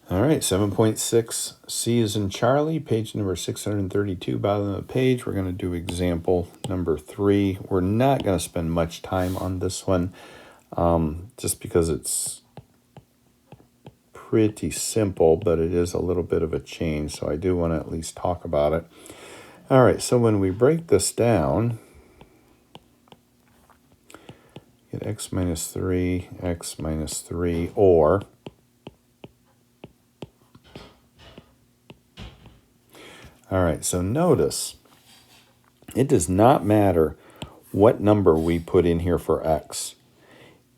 All right, 7.6, C is in Charlie, page number 632, bottom of the page. We're going to do example number 3. We're not going to spend much time on this one, just because it's pretty simple, but it is a little bit of a change, so I do want to at least talk about it. All right, so when we break this down, get x minus 3, or... All right, so notice, it does not matter what number we put in here for x.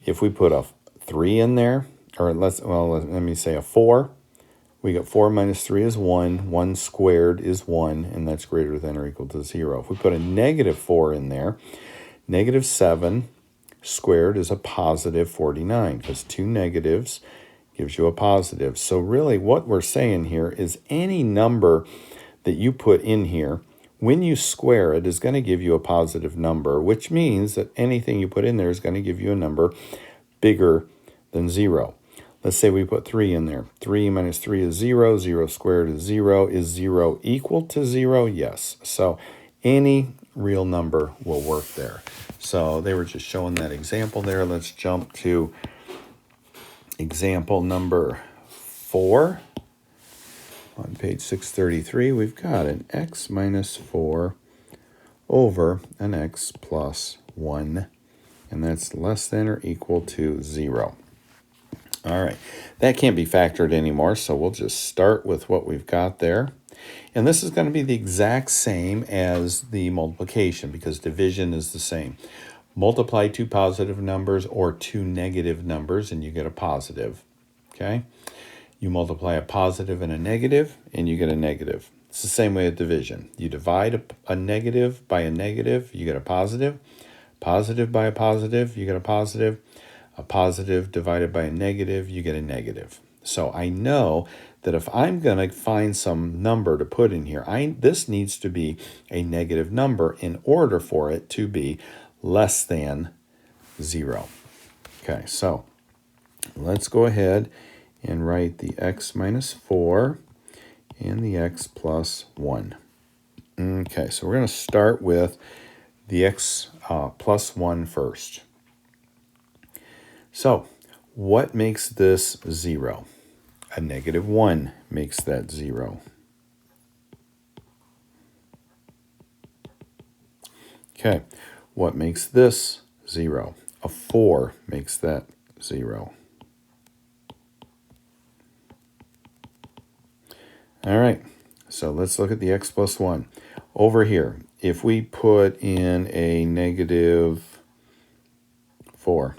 If we put a 3 in there, or let me say a 4, we get 4 minus 3 is 1. 1 squared is 1, and that's greater than or equal to 0. If we put a negative 4 in there, negative 7 squared is a positive 49, because 2 negatives gives you a positive. So really what we're saying here is any number that you put in here, when you square it, is going to give you a positive number, which means that anything you put in there is going to give you a number bigger than 0. Let's say we put 3 in there. 3 minus 3 is 0. 0 squared is 0. Is 0 equal to 0? Yes. So any real number will work there. So they were just showing that example there. Let's jump to example number 4. On page 633, we've got an x minus 4 over an x plus 1, and that's less than or equal to 0. All right, that can't be factored anymore, so we'll just start with what we've got there. And this is going to be the exact same as the multiplication, because division is the same. Multiply 2 positive numbers or 2 negative numbers, and you get a positive, okay? You multiply a positive and a negative, and you get a negative. It's the same way with division. You divide a negative by a negative, you get a positive. Positive by a positive, you get a positive. A positive divided by a negative, you get a negative. So I know that if I'm going to find some number to put in here, this needs to be a negative number in order for it to be less than 0. Okay, so let's go ahead and write the x minus 4 and the x plus 1. Okay, so we're going to start with the x plus 1 first. So what makes this 0? A negative 1 makes that 0. Okay, what makes this 0? A 4 makes that 0. All right, so let's look at the x plus 1. Over here, if we put in a negative 4,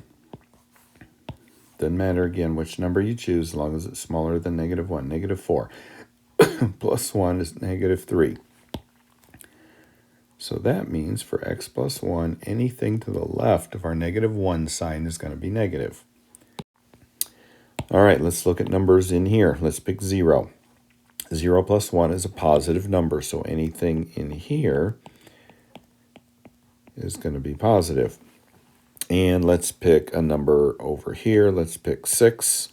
doesn't matter again which number you choose as long as it's smaller than negative 1. Negative 4 plus 1 is negative 3. So that means for x plus 1, anything to the left of our negative 1 sign is going to be negative. All right, let's look at numbers in here. Let's pick 0. 0 plus 1 is a positive number, so anything in here is going to be positive. And let's pick a number over here. Let's pick 6.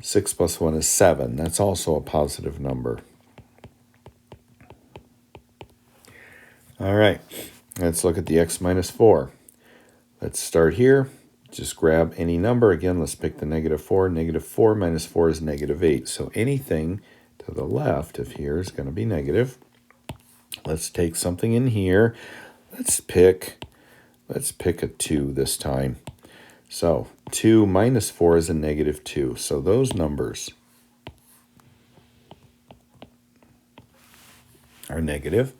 6 plus 1 is 7. That's also a positive number. All right, let's look at the x minus 4. Let's start here. Just grab any number. Again, let's pick the negative 4. Negative 4 minus 4 is negative 8. So anything to the left of here is going to be negative. Let's take something in here. Let's pick a 2 this time. So 2 minus 4 is a negative 2. So those numbers are negative.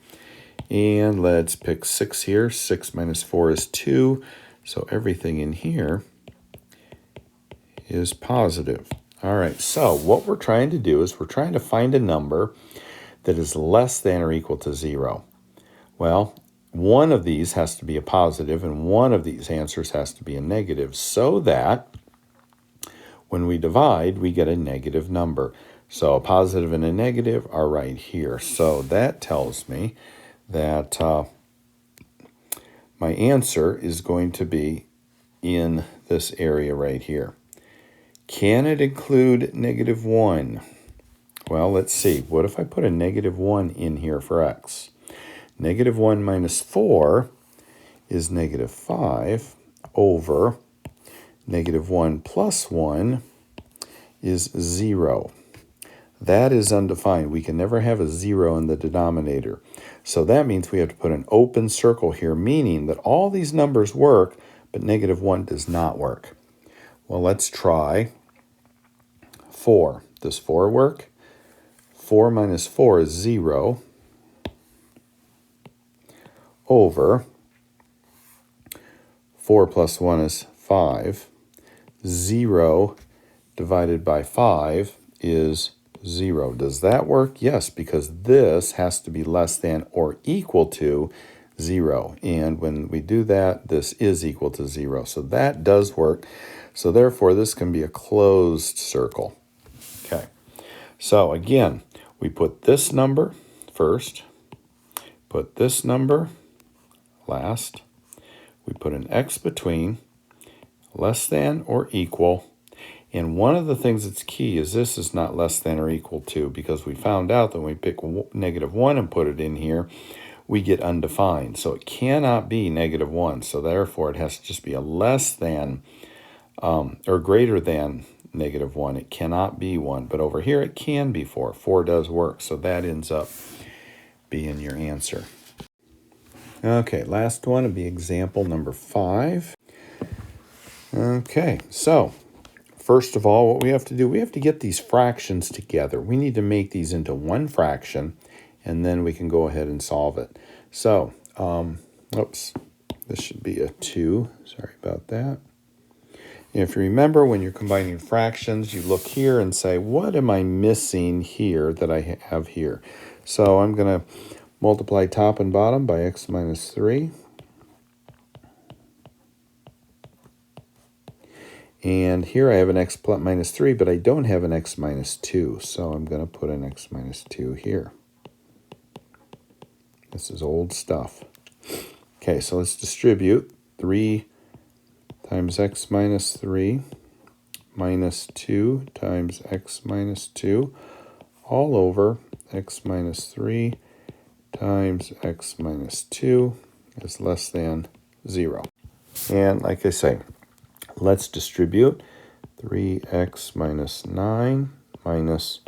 And let's pick 6 here. 6 minus 4 is 2. So everything in here is positive. All right, so what we're trying to do is we're trying to find a number that is less than or equal to 0. Well, one of these has to be a positive, and one of these answers has to be a negative, so that when we divide, we get a negative number. So a positive and a negative are right here. So that tells me that my answer is going to be in this area right here. Can it include negative 1? Well, let's see. What if I put a negative 1 in here for x? Negative 1 minus 4 is negative 5 over negative 1 plus 1 is 0. That is undefined. We can never have a 0 in the denominator. So that means we have to put an open circle here, meaning that all these numbers work, but negative 1 does not work. Well, let's try 4. Does 4 work? 4 minus 4 is 0 over 4 plus 1 is 5. 0 divided by 5 is 0. Does that work? Yes, because this has to be less than or equal to 0. And when we do that, this is equal to 0. So that does work. So therefore, this can be a closed circle. Okay. So again, we put this number first, put this number last. We put an x between, less than or equal. And one of the things that's key is this is not less than or equal to, because we found out that when we pick negative 1 and put it in here, we get undefined. So it cannot be negative 1. So therefore, it has to just be a less than or greater than negative 1. It cannot be 1. But over here, it can be 4. 4 does work. So that ends up being your answer. Okay, last one would be example number 5. Okay, so first of all, what we have to do, we have to get these fractions together. We need to make these into one fraction, and then we can go ahead and solve it. So, oops, this should be a 2. Sorry about that. If you remember, when you're combining fractions, you look here and say, what am I missing here that I have here? So I'm going to multiply top and bottom by x minus 3. And here I have an x minus 3, but I don't have an x minus 2. So I'm going to put an x minus 2 here. This is old stuff. Okay, so let's distribute 3 times x minus 3 minus 2 times x minus 2 all over x minus 3 times x minus 2 is less than 0. And like I say, let's distribute 3x minus 9 minus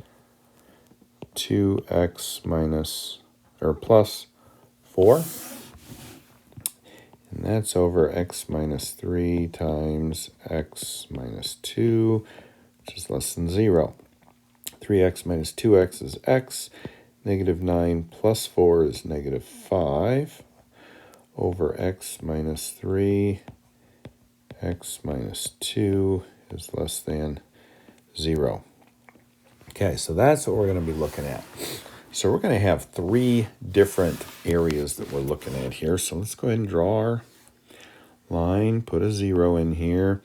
2x minus, or plus 4. And that's over x minus 3 times x minus 2, which is less than 0. 3x minus 2x is x. Negative 9 plus 4 is negative 5 over x minus 3. X minus 2 is less than 0. Okay, so that's what we're going to be looking at. So we're going to have 3 different areas that we're looking at here. So let's go ahead and draw our line, put a 0 in here.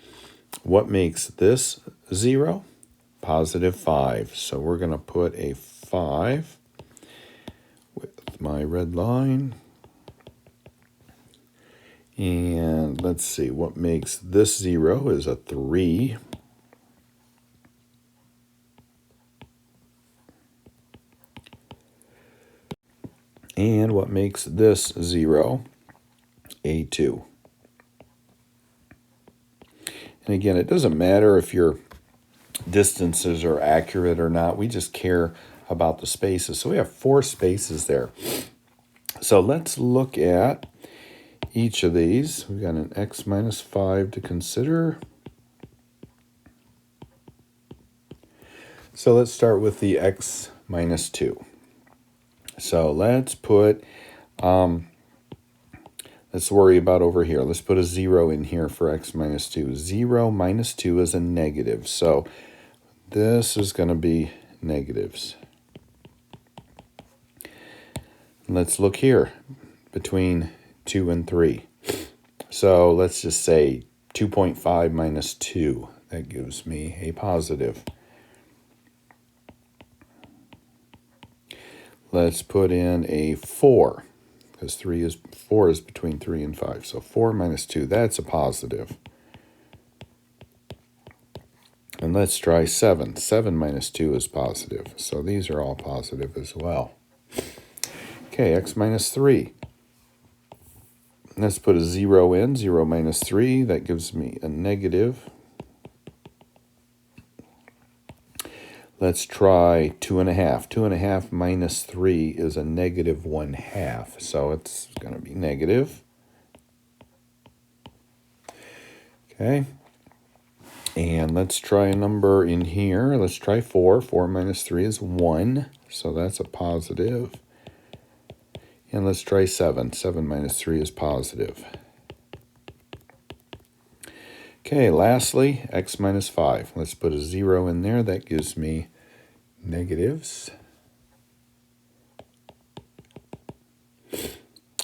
What makes this 0? Positive 5. So we're going to put a 5 with my red line. And let's see, what makes this 0 is a 3. And what makes this 0? A 2. And again, it doesn't matter if your distances are accurate or not. We just care about the spaces. So we have 4 spaces there. So let's look at each of these. We've got an x minus 5 to consider. So let's start with the x minus 2. So let's put, let's worry about over here. Let's put a 0 in here for x minus 2. 0 minus 2 is a negative. So this is going to be negatives. Let's look here between 2 and 3. So let's just say 2.5 minus 2. That gives me a positive. Let's put in a 4, because 4 is between 3 and 5. So 4 minus 2, that's a positive. And let's try 7. 7 minus 2 is positive. So these are all positive as well. Okay, x minus 3. Let's put a 0 in. 0 minus 3. That gives me a negative. Let's try 2.5. 2.5 minus 3 is a negative 1/2. So it's going to be negative. Okay. And let's try a number in here. Let's try 4. 4 minus 3 is 1. So that's a positive. And let's try 7. 7 minus 3 is positive. Okay, lastly, x minus 5. Let's put a 0 in there. That gives me negatives.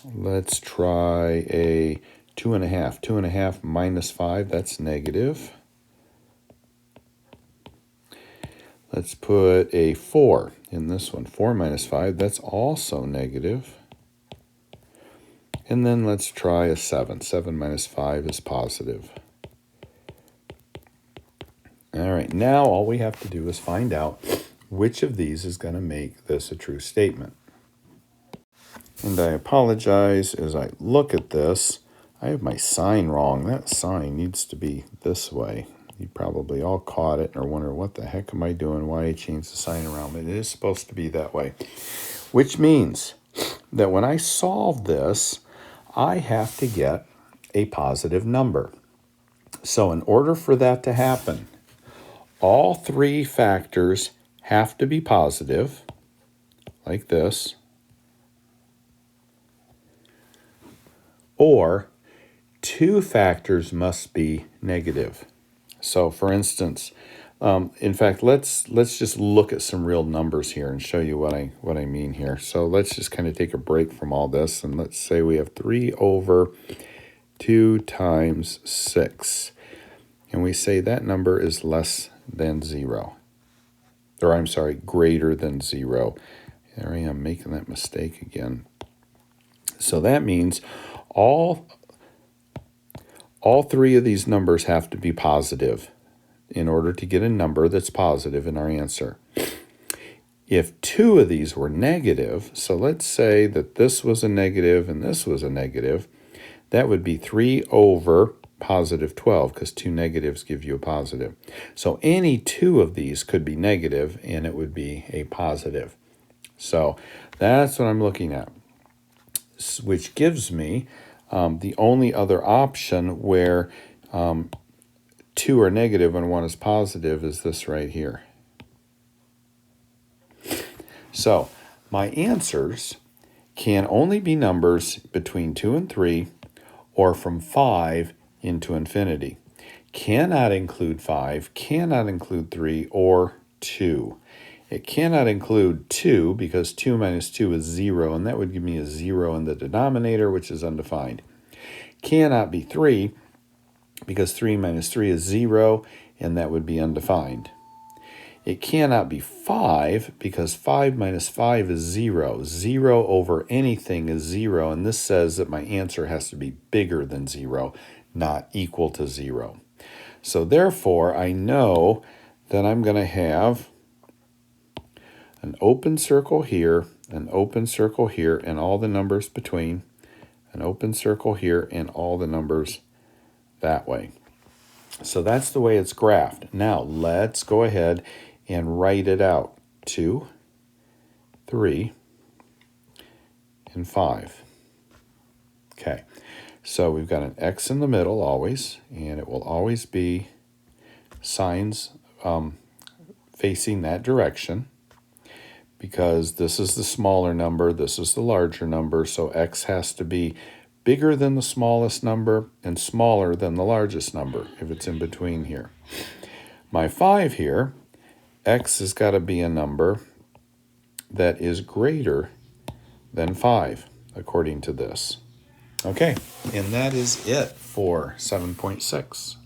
Let's try a 2.5. 2.5 minus 5, that's negative. Let's put a 4 in this one. 4 minus 5, that's also negative. And then let's try a 7. 7 minus 5 is positive. All right, now all we have to do is find out which of these is going to make this a true statement. And I apologize as I look at this. I have my sign wrong. That sign needs to be this way. You probably all caught it or wonder, what the heck am I doing? Why I changed the sign around? But it is supposed to be that way. Which means that when I solve this, I have to get a positive number. So in order for that to happen, all 3 factors have to be positive, like this, or 2 factors must be negative. So for instance, in fact, let's just look at some real numbers here and show you what I mean here. So let's just kind of take a break from all this, and let's say we have 3 over 2 times 6. And we say that number is less than 0. Or I'm sorry, greater than 0. There I am making that mistake again. So that means all 3 of these numbers have to be positive in order to get a number that's positive in our answer. If 2 of these were negative, so let's say that this was a negative and this was a negative, that would be 3 over positive 12, because 2 negatives give you a positive. So any 2 of these could be negative and it would be a positive. So that's what I'm looking at, which gives me the only other option where 2 are negative and 1 is positive is this right here. So my answers can only be numbers between 2 and 3 or from 5 into infinity. Cannot include 5, cannot include 3, or 2. It cannot include 2 because 2 minus 2 is 0, and that would give me a 0 in the denominator, which is undefined. Cannot be 3 because 3 minus 3 is 0, and that would be undefined. It cannot be 5 because 5 minus 5 is 0. 0 over anything is 0, and this says that my answer has to be bigger than 0, not equal to 0. So therefore, I know that I'm going to have an open circle here, an open circle here, and all the numbers between, an open circle here, and all the numbers that way. So that's the way it's graphed. Now, let's go ahead and write it out. 2, 3, and 5. Okay, so we've got an X in the middle always, and it will always be signs facing that direction, because this is the smaller number, this is the larger number, so X has to be bigger than the smallest number and smaller than the largest number if it's in between here. My 5 here, X has got to be a number that is greater than 5, according to this. Okay, and that is it for 7.6.